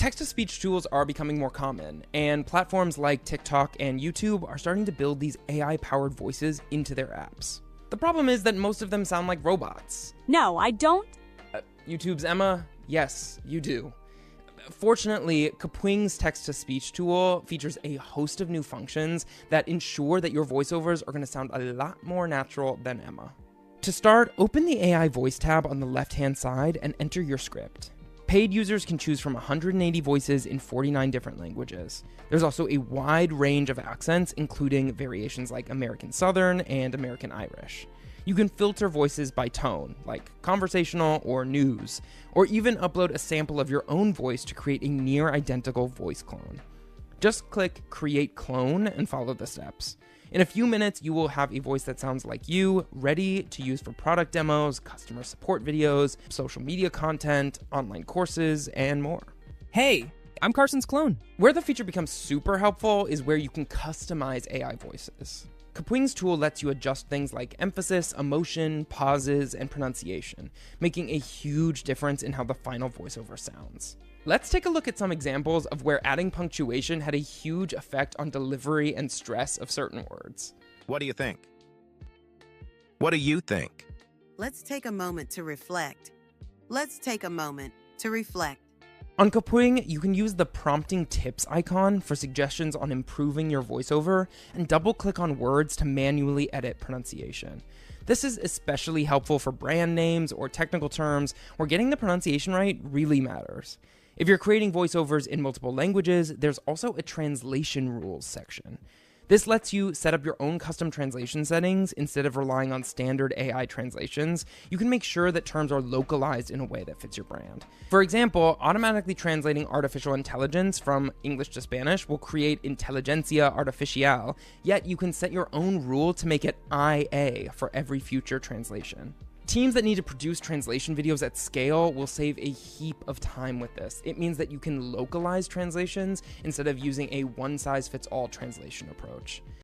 Text-to-speech tools are becoming more common, and platforms like TikTok and YouTube are starting to build these AI-powered voices into their apps. The problem is that most of them sound like robots. No, I don't. YouTube's Emma? Yes, you do. Fortunately, Kapwing's text-to-speech tool features a host of new functions that ensure that your voiceovers are going to sound a lot more natural than Emma. To start, open the AI voice tab on the left-hand side and enter your script. Paid users can choose from 180 voices in 49 different languages. There's also a wide range of accents, including variations like American Southern and American Irish. You can filter voices by tone, like conversational or news, or even upload a sample of your own voice to create a near-identical voice clone. Just click Create Clone and follow the steps. In a few minutes, you will have a voice that sounds like you, ready to use for product demos, customer support videos, social media content, online courses, and more. Hey, I'm Carson's clone. Where the feature becomes super helpful is where you can customize AI voices. Kapwing's tool lets you adjust things like emphasis, emotion, pauses, and pronunciation, making a huge difference in how the final voiceover sounds. Let's take a look at some examples of where adding punctuation had a huge effect on delivery and stress of certain words. What do you think? What do you think? Let's take a moment to reflect. Let's take a moment to reflect. On Kapwing, you can use the prompting tips icon for suggestions on improving your voiceover, and double-click on words to manually edit pronunciation. This is especially helpful for brand names or technical terms where getting the pronunciation right really matters. If you're creating voiceovers in multiple languages, there's also a translation rules section. This lets you set up your own custom translation settings instead of relying on standard AI translations. You can make sure that terms are localized in a way that fits your brand. For example, automatically translating artificial intelligence from English to Spanish will create Inteligencia Artificial, yet you can set your own rule to make it IA for every future translation. Teams that need to produce translation videos at scale will save a heap of time with this. It means that you can localize translations instead of using a one-size-fits-all translation approach.